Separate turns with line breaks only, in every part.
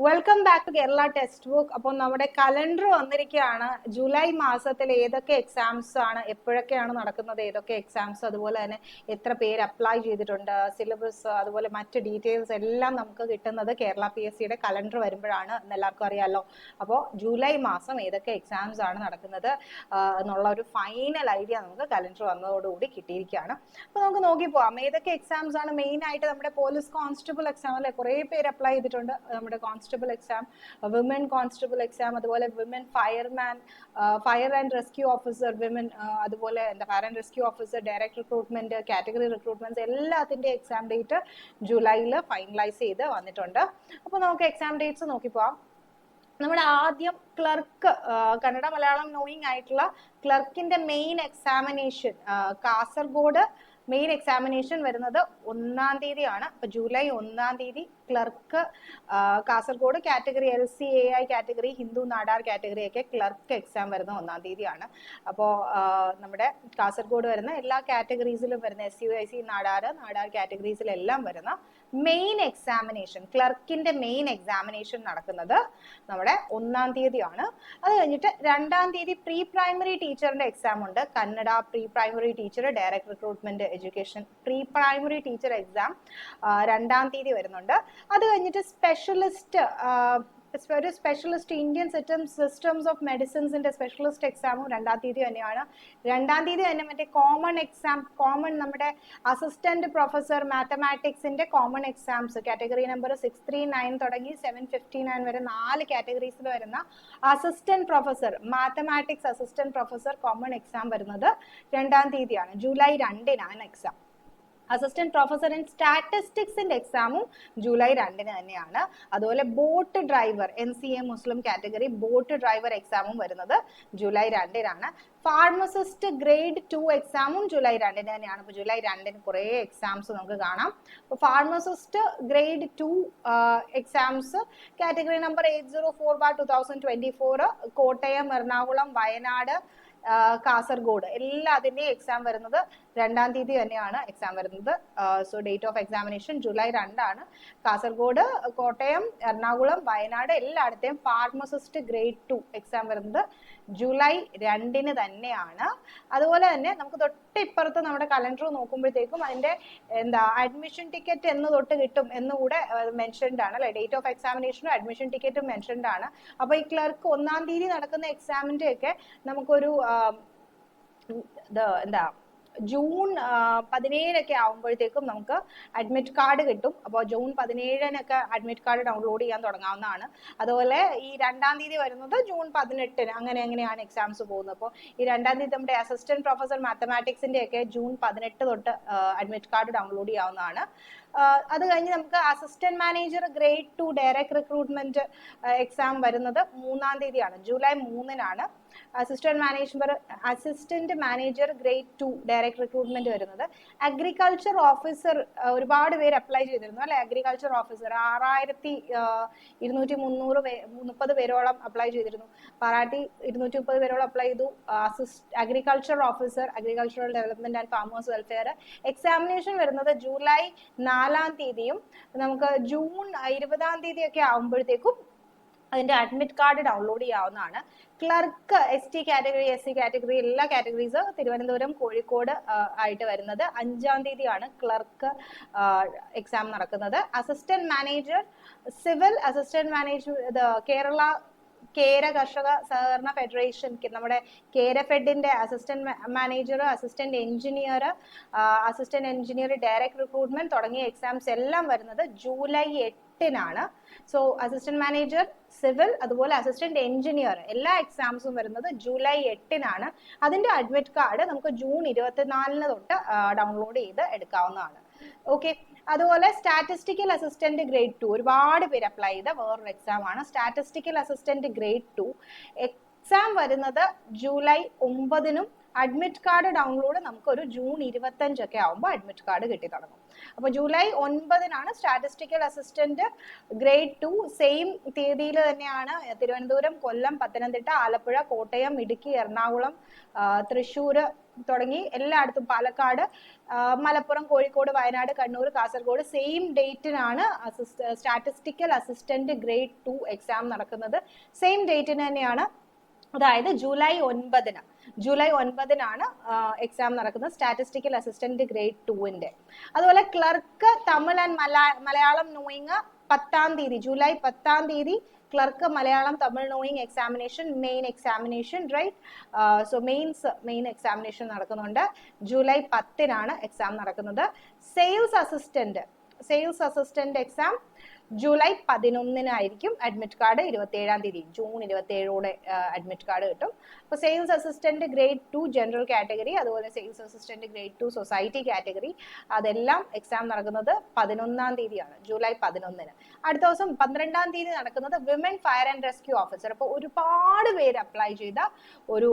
Welcome back to Kerala textbook. അപ്പോൾ നമ്മുടെ calendar വന്നിരിക്കുകയാണ്. ജൂലൈ മാസത്തിൽ ഏതൊക്കെ എക്സാംസ് ആണ്, എപ്പോഴൊക്കെയാണ് നടക്കുന്നത്, ഏതൊക്കെ എക്സാംസ്, അതുപോലെ തന്നെ എത്ര പേര് അപ്ലൈ ചെയ്തിട്ടുണ്ട്, സിലബസ്, അതുപോലെ മറ്റ് ഡീറ്റെയിൽസ് എല്ലാം നമുക്ക് കിട്ടുന്നത് കേരള PSCയുടെ കലണ്ടർ വരുമ്പോഴാണ് എന്ന് എല്ലാവർക്കും അറിയാമല്ലോ. അപ്പോൾ ജൂലൈ മാസം ഏതൊക്കെ എക്സാംസ് ആണ് നടക്കുന്നത് എന്നുള്ള ഒരു ഫൈനൽ ഐഡിയ നമുക്ക് കലണ്ടർ വന്നതോടുകൂടി കിട്ടിയിരിക്കുകയാണ്. അപ്പോൾ നമുക്ക് നോക്കി പോവാം ഏതൊക്കെ എക്സാംസ് ആണ്. മെയിൻ ആയിട്ട് നമ്മുടെ പോലീസ് കോൺസ്റ്റബിൾ എക്സാം അല്ലെ, കുറേ പേര് അപ്ലൈ ചെയ്തിട്ടുണ്ട്. നമ്മുടെ constable exam, women constable exam, അതുപോലെ women fireman, fire and rescue officer, women, അതുപോലെ എന്താ fire and rescue officer, direct recruitment, category recruitment, എല്ലാത്തിന്റെ എക്സാം ഡേറ്റ് ജൂലൈയിൽ ഫൈനലൈസ് ചെയ്ത് വന്നിട്ടുണ്ട്. അപ്പോൾ നമുക്ക് എക്സാം ഡേറ്റ്സ് നോക്കി പോവാം. നമ്മുടെ ആദ്യം ക്ലർക്ക്, കന്നഡ മലയാളം നോയിങ് ആയിട്ടുള്ള ക്ലർക്കിന്റെ main examination Kasaragod main examination വരുന്നത് 1-ാം തീയതിയാണ്. അപ്പൊ ജൂലൈ 1-ാം തീയതി clerk Kasaragod category LCAI category, Hindu Nadar category ഒക്കെ ക്ലർക്ക് എക്സാം വരുന്ന 1-ാം തീയതിയാണ്. അപ്പോൾ നമ്മുടെ കാസർഗോഡ് വരുന്ന എല്ലാ കാറ്റഗറീസിലും വരുന്ന SUIC നാടാർ കാറ്റഗറീസിലെല്ലാം വരുന്ന മെയിൻ എക്സാമിനേഷൻ, ക്ലർക്കിന്റെ മെയിൻ എക്സാമിനേഷൻ നടക്കുന്നത് നമ്മുടെ 1-ാം തീയതിയാണ്. അത് കഴിഞ്ഞിട്ട് 2-ാം തീയതി പ്രീ പ്രൈമറി ടീച്ചറിന്റെ എക്സാം ഉണ്ട്. Kannada pre primary teacher, direct recruitment education pre primary teacher exam 2-ാം തീയതി വരുന്നുണ്ട്. അത് കഴിഞ്ഞിട്ട് ഒരു സ്പെഷ്യലിസ്റ്റ് ഇന്ത്യൻ സിസ്റ്റംസ് ഓഫ് മെഡിസിൻസിന്റെ സ്പെഷ്യലിസ്റ്റ് എക്സാമും 2-ാം തീയതി തന്നെയാണ്. 2-ാം തീയതി തന്നെ മറ്റേ കോമൺ എക്സാം, നമ്മുടെ അസിസ്റ്റന്റ് പ്രൊഫസർ മാത്തമാറ്റിക്സിന്റെ കോമൺ എക്സാംസ് കാറ്റഗറി നമ്പർ 639 തുടങ്ങി 759 വരെ 4 കാറ്റഗറീസിൽ വരുന്ന assistant professor, mathematics assistant professor common exam വരുന്നത് 2-ാം തീയതിയാണ്. ജൂലൈ 2-നാണ് എക്സാം. അസിസ്റ്റന്റ് പ്രൊഫസർ ഇൻ സ്റ്റാറ്റിസ്റ്റിക്സിന്റെ എക്സാമും ജൂലൈ 2-ന് തന്നെയാണ്. അതുപോലെ ബോട്ട് ഡ്രൈവർ NCA മുസ്ലിം കാറ്റഗറി ബോട്ട് ഡ്രൈവർ എക്സാമും വരുന്നത് ജൂലൈ 2-നാണ്. ഫാർമസിസ്റ്റ് ഗ്രേഡ് 2 എക്സാമും ജൂലൈ 2-ന് തന്നെയാണ്. അപ്പോൾ ജൂലൈ 2-ന് കുറേ എക്സാംസ് നമുക്ക് കാണാം. അപ്പോൾ pharmacist grade 2 exams category number 804/2024 Kottayam, Ernakulam, Wayanad, Kasaragod എല്ലാത്തിന്റെയും എക്സാം വരുന്നത് 2-ാം തീയതി തന്നെയാണ് എക്സാം വരുന്നത്. So date of examination July 2-ആണ്. കാസർഗോഡ്, കോട്ടയം, എറണാകുളം, വയനാട് എല്ലായിടത്തെയും ഫാർമസിസ്റ്റ് ഗ്രേഡ് 2 എക്സാം വരുന്നത് ജൂലൈ 2-ന് തന്നെയാണ്. അതുപോലെ തന്നെ നമുക്ക് തൊട്ടിപ്പുറത്ത് നമ്മുടെ കലണ്ടർ നോക്കുമ്പോഴത്തേക്കും അതിന്റെ അഡ്മിഷൻ ടിക്കറ്റ് എന്ന് തൊട്ട് കിട്ടും എന്നുകൂടെ മെൻഷൻഡ് ആണ് അല്ലെ. ഡേറ്റ് ഓഫ് എക്സാമിനേഷനും അഡ്മിഷൻ ടിക്കറ്റും മെൻഷൻഡ് ആണ്. അപ്പൊ ഈ ക്ലർക്ക് 1-ാം തീയതി നടക്കുന്ന എക്സാമിന്റെ ഒക്കെ നമുക്കൊരു ജൂൺ 17 ആവുമ്പോഴത്തേക്കും നമുക്ക് അഡ്മിറ്റ് കാർഡ് കിട്ടും. അപ്പോൾ ജൂൺ 17 അഡ്മിറ്റ് കാർഡ് ഡൗൺലോഡ് ചെയ്യാൻ തുടങ്ങാവുന്നതാണ്. അതുപോലെ ഈ 2-ാം തീയതി വരുന്നത് ജൂൺ 18 അങ്ങനെയാണ് എക്സാംസ് പോകുന്നത്. അപ്പോൾ ഈ 2-ാം തീയതി നമ്മുടെ അസിസ്റ്റന്റ് പ്രൊഫസർ മാത്തമാറ്റിക്സിന്റെ ഒക്കെ ജൂൺ 18 തൊട്ട് അഡ്മിറ്റ് കാർഡ് ഡൗൺലോഡ് ചെയ്യാവുന്നതാണ്. അത് കഴിഞ്ഞ് നമുക്ക് assistant manager grade 2 direct recruitment exam വരുന്നത് 3-ാം തീയതിയാണ്, ജൂലൈ 3-നാണ്. Assistant manager grade 2 direct recruitment വരുന്നത്. അഗ്രികൾച്ചർ ഓഫീസർ ഒരുപാട് പേര് അപ്ലൈ ചെയ്തിരുന്നു അല്ലെ. അഗ്രികൾച്ചർ ഓഫീസർ 6230 പേരോളം അപ്ലൈ ചെയ്തിരുന്നു. പാറാട്ടി 230 പേരോളം അപ്ലൈ ചെയ്തു. Agriculture officer, agricultural development and farmers welfare examination വരുന്നത് ജൂലൈ 4-ാം തീയതിയും നമുക്ക് ജൂൺ 20-ാം തീയതി ഒക്കെ ആവുമ്പോഴത്തേക്കും അതിന്റെ അഡ്മിറ്റ് കാർഡ് ഡൗൺലോഡ് ചെയ്യാവുന്നതാണ്. Clerk ST category, SC category എല്ലാ കാറ്റഗറീസ് തിരുവനന്തപുരം, കോഴിക്കോട് ആയിട്ട് വരുന്നത് 5-ാം തീയതിയാണ് ക്ലർക്ക് എക്സാം നടക്കുന്നത്. Assistant manager civil, assistant manager Kera Karshaka Sahakarana federation, നമ്മുടെ കേരഫെഡിന്റെ assistant manager, assistant engineer direct recruitment തുടങ്ങിയ എക്സാംസ് എല്ലാം വരുന്നത് ജൂലൈ 8-നാണ്. സോ അസിസ്റ്റന്റ് മാനേജർ സിവിൽ അതുപോലെ അസിസ്റ്റന്റ് എഞ്ചിനീയർ എല്ലാ എക്സാംസും വരുന്നത് ജൂലൈ 8-നാണ്. അതിന്റെ അഡ്മിറ്റ് കാർഡ് നമുക്ക് ജൂൺ 24-ന് തൊട്ട് ഡൗൺലോഡ് ചെയ്ത് എടുക്കാവുന്നതാണ്. ഓക്കെ. അതുപോലെ സ്റ്റാറ്റിസ്റ്റിക്കൽ അസിസ്റ്റന്റ് ഗ്രേഡ് 2 ഒരുപാട് പേര് അപ്ലൈ ചെയ്ത വേറൊരു എക്സാം ആണ്. സ്റ്റാറ്റിസ്റ്റിക്കൽ അസിസ്റ്റന്റ് ഗ്രേഡ് 2 എക്സാം വരുന്നത് ജൂലൈ 9-നും അഡ്മിറ്റ് കാർഡ് ഡൗൺലോഡ് നമുക്കൊരു ജൂൺ 25 ആവുമ്പോൾ അഡ്മിറ്റ് കാർഡ് കിട്ടി തുടങ്ങും. അപ്പോൾ July 9 statistical assistant grade 2 same തീയതിയിൽ തന്നെയാണ് തിരുവനന്തപുരം, കൊല്ലം, പത്തനംതിട്ട, ആലപ്പുഴ, കോട്ടയം, ഇടുക്കി, എറണാകുളം, തൃശ്ശൂർ തുടങ്ങി എല്ലായിടത്തും, പാലക്കാട്, മലപ്പുറം, കോഴിക്കോട്, വയനാട്, കണ്ണൂർ, കാസർഗോഡ് സെയിം ഡേറ്റിനാണ് സ്റ്റാറ്റിസ്റ്റിക്കൽ അസിസ്റ്റന്റ് ഗ്രേഡ് 2 എക്സാം നടക്കുന്നത്. സെയിം ഡേറ്റിന് തന്നെയാണ്, അതായത് ജൂലൈ 9 എക്സാം നടക്കുന്നത് സ്റ്റാറ്റിസ്റ്റിക്കൽ അസിസ്റ്റന്റ് ഗ്രേഡ് 2-ന്റെ. അതുപോലെ clerk Tamil and Malayalam knowing 10-ാം തീയതി, ജൂലൈ 10-ാം തീയതി clerk Malayalam Tamil knowing examination, main examination, right. So main examination നടക്കുന്നുണ്ട്. ജൂലൈ 10-നാണ് എക്സാം നടക്കുന്നത്. സെയിൽസ് അസിസ്റ്റന്റ് എക്സാം ജൂലൈ 11-നായിരിക്കും. അഡ്മിറ്റ് കാർഡ് 27-ാം തീയതി, ജൂൺ 27-ഓടെ അഡ്മിറ്റ് കാർഡ് കിട്ടും. അപ്പോൾ sales assistant grade 2 general category, അതുപോലെ sales assistant grade 2 society category, അതെല്ലാം എക്സാം നടക്കുന്നത് 11-ാം തീയതിയാണ്, ജൂലൈ 11-ന്. അടുത്ത ദിവസം 12-ാം തീയതി നടക്കുന്നത് women fire and rescue officer. അപ്പോൾ ഒരുപാട് പേര് അപ്ലൈ ചെയ്ത ഒരു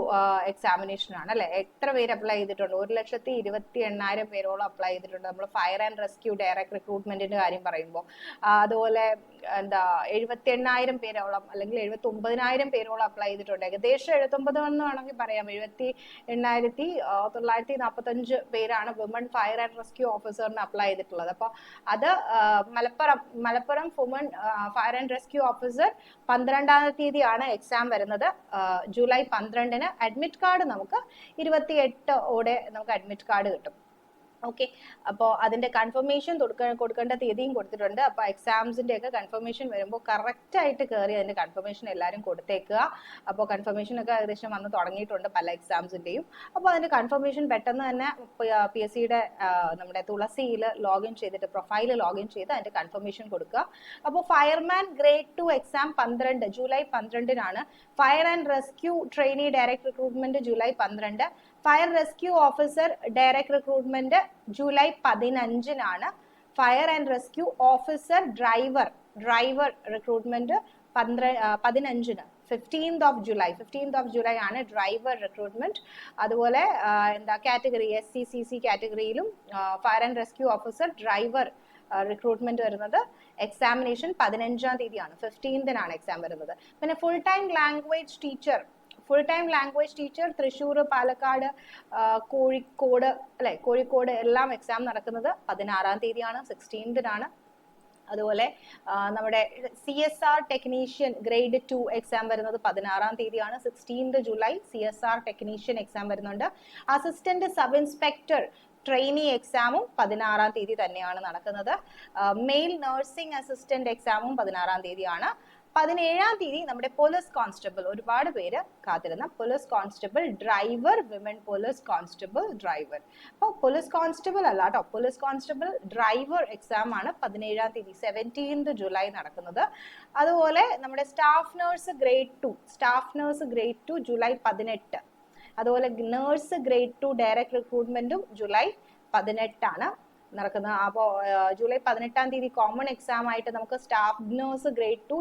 എക്സാമിനേഷൻ ആണ് അല്ലെ. എത്ര പേര് അപ്ലൈ ചെയ്തിട്ടുണ്ട്? 1,28,000 പേരോളം അപ്ലൈ ചെയ്തിട്ടുണ്ട്. നമ്മൾ ഫയർ ആൻഡ് റെസ്ക്യൂ ഡയറക്ട് റിക്രൂട്ട്മെന്റിന്റെ കാര്യം പറയുമ്പോൾ അതുപോലെ 78,000 പേരോളം അല്ലെങ്കിൽ 79,000 പേരോളം അപ്ലൈ ചെയ്തിട്ടുണ്ട്. ഏകദേശം 79 എന്ന് വേണമെങ്കിൽ പറയാം. 78,945 പേരാണ് വിമൻ ഫയർ ആൻഡ് റെസ്ക്യൂ ഓഫീസറിന് അപ്ലൈ ചെയ്തിട്ടുള്ളത്. അപ്പോൾ അത് Malappuram woman fire and rescue officer 12-ാം തീയതിയാണ് എക്സാം വരുന്നത്, ജൂലൈ 12-ന്. അഡ്മിറ്റ് കാർഡ് നമുക്ക് 28-ഓടെ നമുക്ക് അഡ്മിറ്റ് കാർഡ് കിട്ടും. ഓക്കെ, അപ്പോൾ അതിന്റെ കൺഫർമേഷൻ കൊടുക്കേണ്ട തീയതിയും കൊടുത്തിട്ടുണ്ട്. അപ്പോൾ എക്സാംസിന്റെ ഒക്കെ കൺഫർമേഷൻ വരുമ്പോൾ കറക്റ്റ് ആയിട്ട് കയറി അതിന്റെ കൺഫർമേഷൻ എല്ലാവരും കൊടുത്തേക്കുക. അപ്പോൾ കൺഫർമേഷൻ ഒക്കെ ഏകദേശം വന്ന് തുടങ്ങിയിട്ടുണ്ട് പല എക്സാംസിന്റെയും. അപ്പോൾ അതിന്റെ കൺഫർമേഷൻ പെട്ടെന്ന് തന്നെ PSCയുടെ നമ്മുടെ തുളസിയിൽ ലോഗിൻ ചെയ്തിട്ട്, പ്രൊഫൈൽ ലോഗിൻ ചെയ്ത് അതിന്റെ കൺഫർമേഷൻ കൊടുക്കുക. അപ്പോൾ ഫയർമാൻ ഗ്രേഡ് 2 എക്സാം ജൂലൈ 12-നാണ്. Fire and rescue trainee direct recruitment July 12. Fire rescue officer direct recruitment July 15-നാണ്. Fire and rescue officer driver recruitment 15-ന്, 15th of July ആണ് ഡ്രൈവർ റിക്രൂട്ട്മെന്റ്. അതുപോലെ category SCCC കാറ്റഗറിയിലും fire and rescue officer driver recruitment വരുന്നത്. Examination 15-ാം തീയതിയാണ്, 15-നാണ് exam വരുന്നത്. പിന്നെ full time language teacher Thrissur, Palakkad, Kozhikode എല്ലാം എക്സാം നടക്കുന്നത് 16-ാം തീയതിയാണ്, 16-നാണ്. അതുപോലെ നമ്മുടെ CSR ടെക്നീഷ്യൻ ഗ്രേഡ് 2 എക്സാം വരുന്നത് 16-ാം തീയതിയാണ്, 16th July CSR technician exam വരുന്നുണ്ട്. അസിസ്റ്റന്റ് സബ് ഇൻസ്പെക്ടർ ട്രെയിനി എക്സാമും 16-ാം തീയതി തന്നെയാണ് നടക്കുന്നത്. മെയിൽ നഴ്സിംഗ് അസിസ്റ്റന്റ് എക്സാമും 16-ാം തീയതിയാണ്. 17-ാം തീയതി നമ്മുടെ പോലീസ് കോൺസ്റ്റബിൾ, ഒരുപാട് പേര് കാത്തിരുന്ന police constable driver, women police constable driver. അപ്പോൾ പോലീസ് കോൺസ്റ്റബിൾ അല്ല കേട്ടോ, പോലീസ് കോൺസ്റ്റബിൾ ഡ്രൈവർ എക്സാം ആണ് 17-ാം തീയതി 17th July നടക്കുന്നത്. അതുപോലെ നമ്മുടെ സ്റ്റാഫ് നഴ്സ് ഗ്രേഡ് 2 ജൂലൈ 18. അതുപോലെ നഴ്സ് ഗ്രേഡ് 2 ഡയറക്ട് റിക്രൂട്ട്മെന്റും ജൂലൈ 18 നടക്കുന്നത്. അപ്പോൾ ജൂലൈ 18-ാം തീയതി കോമൺ എക്സാം ആയിട്ട് നമുക്ക് staff nurse grade 2,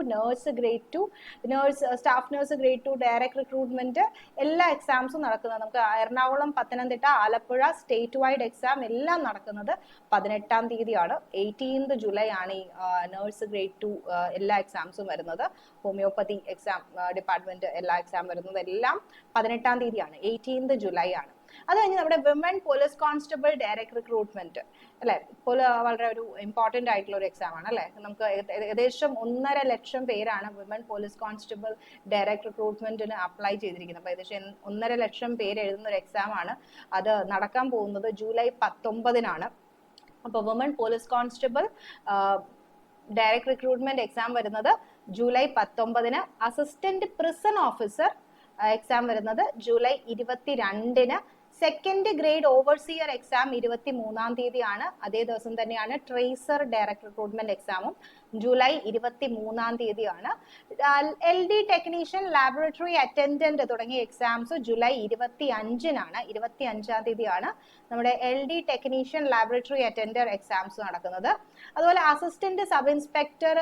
staff nurse grade 2 direct recruitment എല്ലാ എക്സാംസും നടക്കുന്നത്. നമുക്ക് Ernakulam, Pathanamthitta, Alappuzha state wide exam എല്ലാം നടക്കുന്നത് 18-ാം തീയതിയാണ്. 18th July ആണ് ഈ നഴ്സ് ഗ്രേഡ് 2 എല്ലാ എക്സാംസും വരുന്നത്. ഹോമിയോപ്പതി എക്സാം ഡിപ്പാർട്ട്മെന്റ് എല്ലാ എക്സാം വരുന്നത് എല്ലാം 18-ാം തീയതിയാണ്, 18th July ആണ്. അത് കഴിഞ്ഞ് നമ്മുടെ women police constable direct recruitment അല്ലെ, വളരെ ഒരു ഇമ്പോർട്ടന്റ് ആയിട്ടുള്ള ഒരു എക്സാം ആണ് അല്ലെ. നമുക്ക് ഏകദേശം 1.5 ലക്ഷം പേരാണ് വിമൻ പോലീസ് കോൺസ്റ്റബിൾ ഡയറക്ട് റിക്രൂട്ട്മെന്റിന് അപ്ലൈ ചെയ്തിരിക്കുന്നത്. അപ്പൊ ഏകദേശം 1.5 ലക്ഷം പേര് എഴുതുന്ന ഒരു എക്സാം ആണ്. അത് നടക്കാൻ പോകുന്നത് ജൂലൈ 19-നാണ്. അപ്പൊ women police constable direct recruitment exam വരുന്നത് ജൂലൈ 19-ന്. അസിസ്റ്റന്റ് പ്രിസൺ ഓഫീസർ എക്സാം വരുന്നത് ജൂലൈ 22-ന്. സെക്കൻഡ് ഗ്രേഡ് ഓവർസിയർ എക്സാം 23-ാം തീയതിയാണ്. അതേ ദിവസം തന്നെയാണ് ട്രേസർ ഡയറക്ട് റിക്രൂട്ട്മെന്റ് എക്സാമും ജൂലൈ 23-ാം തീയതിയാണ്. LD ടെക്നീഷ്യൻ, ലാബറട്ടറി അറ്റൻഡന്റ് തുടങ്ങിയ എക്സാംസ് ജൂലൈ 25-നാണ്, 25-ാം തീയതിയാണ് നമ്മുടെ LD technician, laboratory attender exams നടക്കുന്നത്. അതുപോലെ assistant sub inspector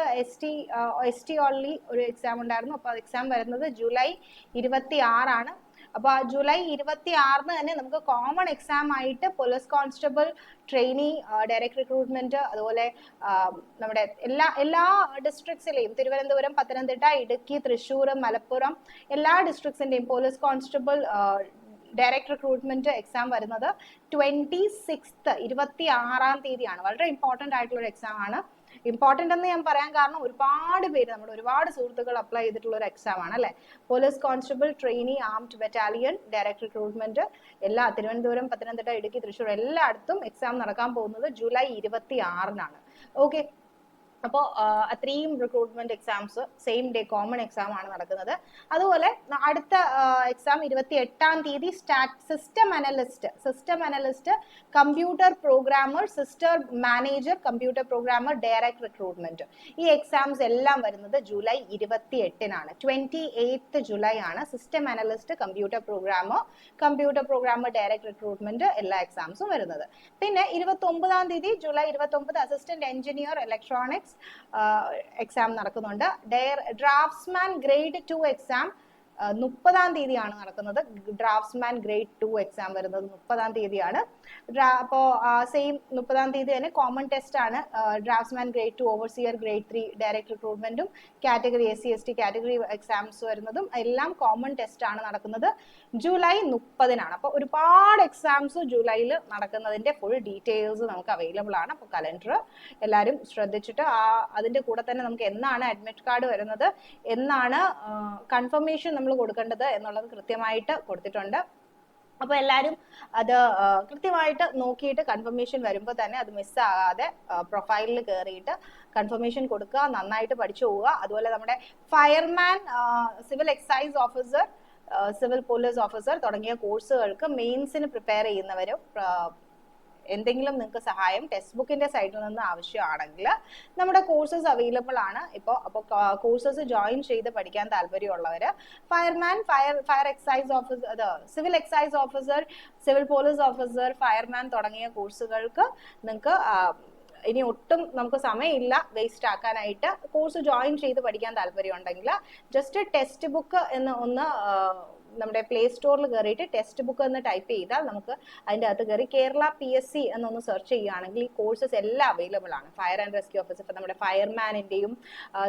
ST only ഒരു എക്സാം ഉണ്ടായിരുന്നു. അപ്പോൾ എക്സാം വരുന്നത് ജൂലൈ 26-ആണ്. അപ്പോൾ ജൂലൈ 26 തന്നെ നമുക്ക് കോമൺ എക്സാം ആയിട്ട് police constable, trainee, direct recruitment, അതുപോലെ നമ്മുടെ എല്ലാ ഡിസ്ട്രിക്ട്സിലെയും തിരുവനന്തപുരം, പത്തനംതിട്ട, ഇടുക്കി, തൃശ്ശൂർ, മലപ്പുറം എല്ലാ ഡിസ്ട്രിക്ട്സിന്റെയും police constable direct recruitment exam വരുന്നത് 26 തീയതിയാണ്. വളരെ ഇമ്പോർട്ടന്റ് ആയിട്ടുള്ള ഒരു എക്സാം ആണ്. ഇമ്പോർട്ടന്റ് എന്ന് ഞാൻ പറയാൻ കാരണം ഒരുപാട് പേര്, നമ്മുടെ ഒരുപാട് സുഹൃത്തുക്കൾ അപ്ലൈ ചെയ്തിട്ടുള്ള ഒരു എക്സാം ആണ് അല്ലെ. Police constable, trainee, armed battalion, direct recruitment എല്ലാ തിരുവനന്തപുരം, പത്തനംതിട്ട, ഇടുക്കി, തൃശ്ശൂർ എല്ലായിടത്തും എക്സാം നടക്കാൻ പോകുന്നത് ജൂലൈ 26 ഓക്കെ. അപ്പോൾ അത്രയും recruitment exams same day common exam ആണ് നടക്കുന്നത്. അതുപോലെ അടുത്ത എക്സാം 28 തീയതി system analyst, computer programmer, sister manager, computer programmer, direct recruitment. ഈ എക്സാംസ് എല്ലാം വരുന്നത് ജൂലൈ 28 28 ജൂലൈ ആണ് system analyst, computer programmer, direct recruitment എല്ലാ എക്സാംസും വരുന്നത്. പിന്നെ 29 തീയതി July 29 assistant engineer electronics exam നടക്കുന്നുണ്ട്. ഡ്രാഫ്റ്റ്സ്മാൻ ഗ്രേഡ് 2 എക്സാം 30 തീയതിയാണ് നടക്കുന്നത്. ഡ്രാഫ്റ്റ്സ്മാൻ ഗ്രേഡ് 2 എക്സാം വരുന്നത് 30 തീയതിയാണ്. അപ്പോൾ സെയിം 30 തീയതി തന്നെ കോമൺ ടെസ്റ്റ് ആണ്. Draftsman grade 2, overseer grade 3, direct റിക്രൂട്ട്മെന്റും category SC ST category exams വരുന്നതും എല്ലാം കോമൺ ടെസ്റ്റ് ആണ് നടക്കുന്നത് ജൂലൈ 30. അപ്പോൾ ഒരുപാട് എക്സാംസ് ജൂലൈയിൽ നടക്കുന്നതിന്റെ ഫുൾ ഡീറ്റെയിൽസ് നമുക്ക് അവൈലബിൾ ആണ്. അപ്പോൾ കലണ്ടർ എല്ലാവരും ശ്രദ്ധിച്ചിട്ട് അതിന്റെ കൂടെ തന്നെ നമുക്ക് എന്നാണ് അഡ്മിറ്റ് കാർഡ് വരുന്നത്, എന്നാണ് കൺഫർമേഷൻ നമ്മൾ കൊടുക്കേണ്ടത് എന്നുള്ളത് കൃത്യമായിട്ട് കൊടുത്തിട്ടുണ്ട്. അപ്പോൾ എല്ലാവരും അത് കൃത്യമായിട്ട് നോക്കിയിട്ട് കൺഫർമേഷൻ വരുമ്പോൾ തന്നെ അത് മിസ്സാകാതെ പ്രൊഫൈലിൽ കയറിയിട്ട് കൺഫർമേഷൻ കൊടുക്കുക, നന്നായിട്ട് പഠിച്ചു പോവുക. അതുപോലെ നമ്മുടെ fireman, civil excise officer, civil police officer തുടങ്ങിയ കോഴ്സുകൾക്ക് മെയിൻസിന് പ്രിപ്പയർ ചെയ്യുന്നവരും എന്തെങ്കിലും നിങ്ങൾക്ക് സഹായം ടെക്സ്റ്റ് ബുക്കിന്റെ സൈഡിൽ നിന്ന് ആവശ്യമാണെങ്കിൽ നമ്മുടെ കോഴ്സസ് അവൈലബിൾ ആണ് ഇപ്പോൾ. അപ്പോൾ കോഴ്സസ് ജോയിൻ ചെയ്ത് പഠിക്കാൻ താല്പര്യമുള്ളവർ fireman, fire excise officer, civil excise officer, civil police officer, fireman തുടങ്ങിയ കോഴ്സുകൾക്ക് നിങ്ങൾക്ക് ഇനി ഒട്ടും നമുക്ക് സമയമില്ല വേസ്റ്റ് ആക്കാനായിട്ട്. കോഴ്സ് ജോയിൻ ചെയ്ത് പഠിക്കാൻ താല്പര്യം ഉണ്ടെങ്കിൽ ജസ്റ്റ് ടെക്സ്റ്റ് ബുക്ക് എന്ന് ഒന്ന് നമ്മുടെ പ്ലേ സ്റ്റോറിൽ കയറിയിട്ട് ടെക്സ്റ്റ് ബുക്ക് എന്ന് ടൈപ്പ് ചെയ്താൽ നമുക്ക് അതിൻ്റെ അകത്ത് കയറി കേരള PSC എന്നൊന്ന് സെർച്ച് ചെയ്യുകയാണെങ്കിൽ ഈ കോഴ്സസ് എല്ലാം അവൈലബിൾ ആണ്. ഫയർ ആൻഡ് റെസ്ക്യൂ ഓഫീസർ, ഇപ്പം നമ്മുടെ ഫയർമാനിൻ്റെയും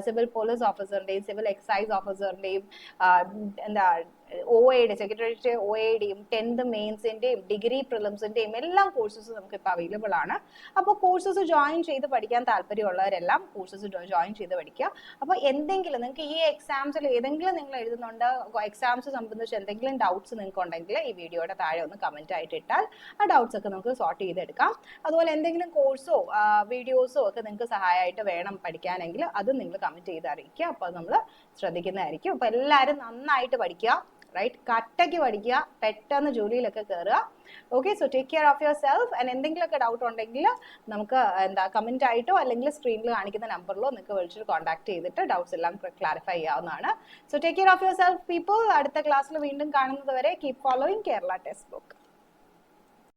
സിവിൽ പോലീസ് ഓഫീസറിൻ്റെയും സിവിൽ എക്സൈസ് ഓഫീസറിൻ്റെയും എന്താ OAD സെക്രട്ടേറിയറ്റ് OADയും 10th മെയിൻസിന്റെയും ഡിഗ്രി പ്രിലിംസിന്റെയും എല്ലാം കോഴ്സസ് നമുക്ക് ഇപ്പോൾ അവൈലബിൾ ആണ്. അപ്പോൾ കോഴ്സസ് ജോയിൻ ചെയ്ത് പഠിക്കാൻ താല്പര്യമുള്ളവരെല്ലാം കോഴ്സസ് ജോയിൻ ചെയ്ത് പഠിക്കുക. അപ്പോൾ എന്തെങ്കിലും നിങ്ങൾക്ക് ഈ എക്സാംസിൽ ഏതെങ്കിലും നിങ്ങൾ എഴുതുന്നുണ്ട്, എക്സാംസ് സംബന്ധിച്ച് എന്തെങ്കിലും ഡൗട്ട്സ് നിങ്ങൾക്ക് ഉണ്ടെങ്കിൽ ഈ വീഡിയോയുടെ താഴെ ഒന്ന് കമന്റ് ആയിട്ട് ഇട്ടാൽ ആ ഡൗട്ട്സ് ഒക്കെ നമുക്ക് സോർട്ട് ചെയ്തെടുക്കാം. അതുപോലെ എന്തെങ്കിലും കോഴ്സോ വീഡിയോസോ ഒക്കെ നിങ്ങൾക്ക് സഹായമായിട്ട് വേണം പഠിക്കാനെങ്കിൽ അത് നിങ്ങൾ കമന്റ് ചെയ്ത് അറിയിക്കുക. അപ്പോൾ നമ്മൾ ശ്രദ്ധിക്കുന്നതായിരിക്കും. അപ്പോൾ എല്ലാവരും നന്നായിട്ട് പഠിക്കുക, റൈറ്റ്? കട്ടയ്ക്ക് പഠിക്കുക, പെട്ടെന്ന് ജോലിയിലൊക്കെ കയറുക. Okay, so take care of your self. And എന്തെങ്കിലുമൊക്കെ ഡൗട്ട് ഉണ്ടെങ്കിൽ നമുക്ക് കമന്റ് ആയിട്ടോ അല്ലെങ്കിൽ സ്ക്രീനിൽ കാണിക്കുന്ന നമ്പറിലോ നിങ്ങൾക്ക് വിളിച്ചിട്ട് കോൺടാക്ട് ചെയ്തിട്ട് ഡൗട്ട്സ് എല്ലാം ക്ലാരിഫൈ ചെയ്യാവുന്നതാണ്. So take care of your self people. അടുത്ത ക്ലാസ്സിൽ വീണ്ടും കാണുന്നത് വരെ keep following Kerala text book.